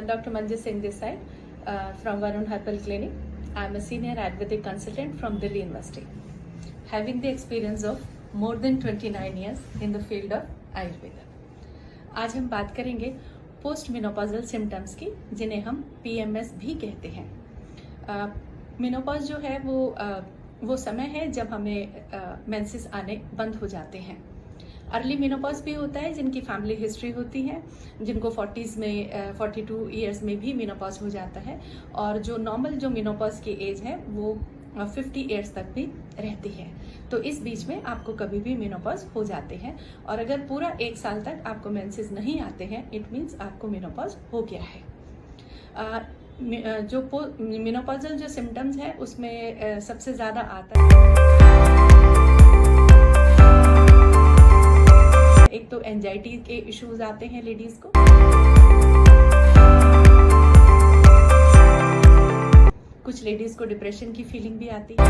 Dr. Manju Singh this side from Varun Herbal Clinic. I am a senior Ayurvedic consultant from Delhi University, having the experience of more than 29 years in the field of Ayurveda. आज हम बात करेंगे post menopausal symptoms की, जिन्हें हम PMS भी कहते हैं। मिनोपॉज जो है वो समय है जब हमें मेंसेस आने बंद हो जाते हैं। अर्ली मिनोपॉज भी होता है जिनकी फैमिली हिस्ट्री होती है, जिनको 40s में 42 ईयर्स में भी मिनोपॉज हो जाता है, और जो नॉर्मल जो मिनोपॉज की एज है वो 50 ईयर्स तक भी रहती है। तो इस बीच में आपको कभी भी मिनोपॉज हो जाते हैं, और अगर पूरा 1 साल तक आपको मेंसेस नहीं आते हैं, इट मीन्स आपको मिनोपॉज हो गया है। जो मिनोपॉजल जो सिम्टम्स है उसमें सबसे ज़्यादा आता है, एक तो एंजाइटी के इश्यूज आते हैं लेडीज को, कुछ लेडीज को डिप्रेशन की फीलिंग भी आती है,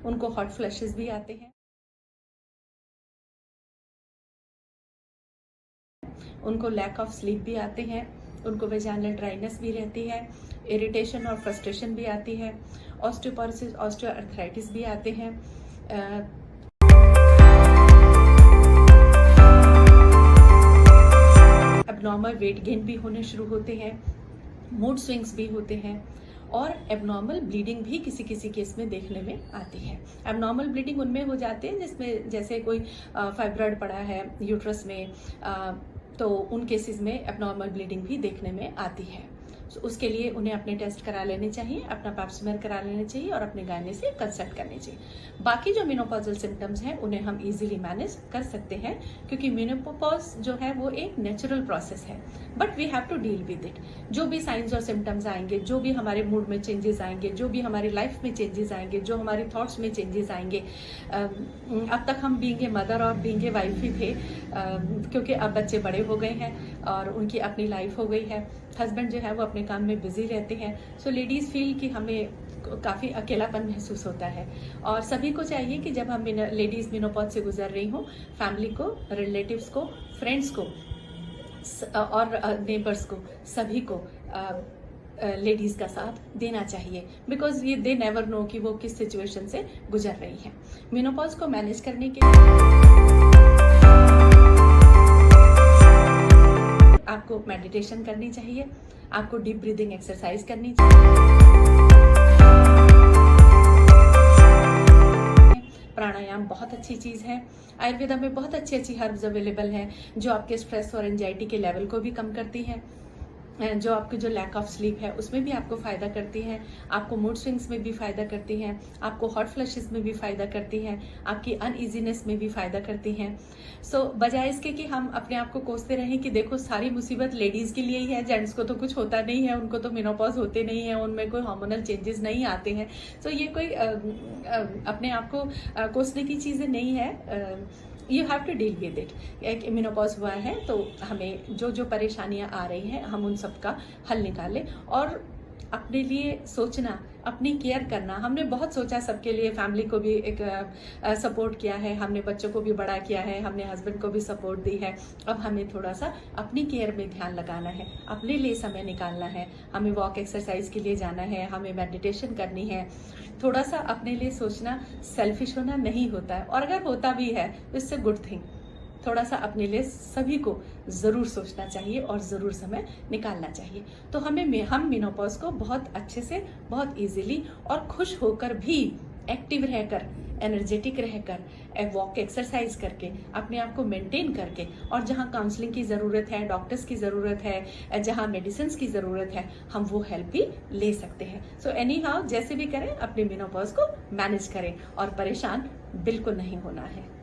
उनको हॉट फ्लैशेस भी आते हैं, उनको लैक ऑफ स्लीप भी आते हैं, उनको वेजाइनल ड्राइनेस भी रहती है, इरिटेशन और फ्रस्ट्रेशन भी आती है, ऑस्टियोपोरोसिस ऑस्टियोआर्थराइटिस भी आते हैं, एबनॉर्मल वेट गेन भी होने शुरू होते हैं, मूड स्विंग्स भी होते हैं, और एबनॉर्मल ब्लीडिंग भी किसी किसी केस में देखने में आती है। एबनॉर्मल ब्लीडिंग उनमें हो जाते हैं जिसमें जैसे कोई फाइब्रॉइड पड़ा है यूट्रस में, तो उन केसेस में एबनॉर्मल ब्लीडिंग भी देखने में आती है। तो उसके लिए उन्हें अपने टेस्ट करा लेने चाहिए, अपना पैप स्मेयर करा लेना चाहिए और अपने गायने से कंसल्ट करनी चाहिए। बाकी जो मिनोपॉजल सिम्टम्स हैं उन्हें हम इजीली मैनेज कर सकते हैं, क्योंकि मिनोपॉज जो है वो एक नेचुरल प्रोसेस है, but we have to deal with it. जो भी साइंस और सिम्टम्स आएंगे, जो भी हमारे मूड में चेंजेस आएंगे, जो भी हमारी लाइफ में चेंजेस आएंगे, जो हमारे थॉट्स में चेंजेस आएंगे, अब तक हम बीइंग ए मदर और बीइंग ए वाइफ ही थे, क्योंकि अब बच्चे बड़े हो गए हैं और उनकी अपनी लाइफ हो गई है, हस्बैंड जो है वो अपने काम में बिजी रहते हैं, सो लेडीज फील कि हमें काफ़ी अकेलापन महसूस होता है। और सभी को चाहिए कि जब हम लेडीज मिनोपॉज से गुजर रही हों, फैमिली को, रिलेटिव्स को, फ्रेंड्स को और नेबर्स को, सभी को लेडीज का साथ देना चाहिए, बिकॉज ये दे नेवर नो कि वो किस सिचुएशन से गुजर रही हैं। मिनोपॉज को मैनेज करने के लिए आपको मेडिटेशन करनी चाहिए, आपको डीप ब्रीदिंग एक्सरसाइज करनी चाहिए, प्राणायाम बहुत अच्छी चीज़ है। आयुर्वेदा में बहुत अच्छी अच्छी हर्ब्स अवेलेबल हैं जो आपके स्ट्रेस और एंजाइटी के लेवल को भी कम करती हैं, जो आपकी जो लैक ऑफ स्लीप है उसमें भी आपको फ़ायदा करती हैं, आपको मूड स्विंग्स में भी फ़ायदा करती हैं, आपको हॉट फ्लैशेस में भी फ़ायदा करती हैं, आपकी अनईजीनेस में भी फ़ायदा करती हैं। सो बजाय इसके कि हम अपने आप को कोसते रहें कि देखो सारी मुसीबत लेडीज़ के लिए ही है, जेंट्स को तो कुछ होता नहीं है, उनको तो मिनोपॉज होते नहीं है, उनमें कोई हार्मोनल चेंजेस नहीं आते हैं, सो ये कोई अपने आप को कोसने की चीज़ें नहीं है। You have to deal with it. एक मिनोपॉज हुआ है तो हमें जो जो परेशानियां आ रही हैं हम उन सब का हल निकालें, और अपने लिए सोचना, अपनी केयर करना। हमने बहुत सोचा सबके लिए, फैमिली को भी एक सपोर्ट किया है, हमने बच्चों को भी बड़ा किया है, हमने हस्बैंड को भी सपोर्ट दी है। अब हमें थोड़ा सा अपनी केयर में ध्यान लगाना है, अपने लिए समय निकालना है, हमें वॉक एक्सरसाइज के लिए जाना है, हमें मेडिटेशन करनी है। थोड़ा सा अपने लिए सोचना, सेल्फिश होना नहीं होता है, और अगर होता भी है तो इससे गुड थिंग। थोड़ा सा अपने लिए सभी को ज़रूर सोचना चाहिए और ज़रूर समय निकालना चाहिए। तो हम मिनोपॉज को बहुत अच्छे से, बहुत इजीली और खुश होकर भी, एक्टिव रहकर, एनर्जेटिक रहकर, वॉक एक्सरसाइज करके, अपने आप को मेंटेन करके, और जहाँ काउंसलिंग की ज़रूरत है, डॉक्टर्स की ज़रूरत है, जहाँ मेडिसिन की ज़रूरत है, हम वो हेल्प भी ले सकते हैं। सो एनी हाउ जैसे भी करें अपने मिनोपॉज को मैनेज करें, और परेशान बिल्कुल नहीं होना है।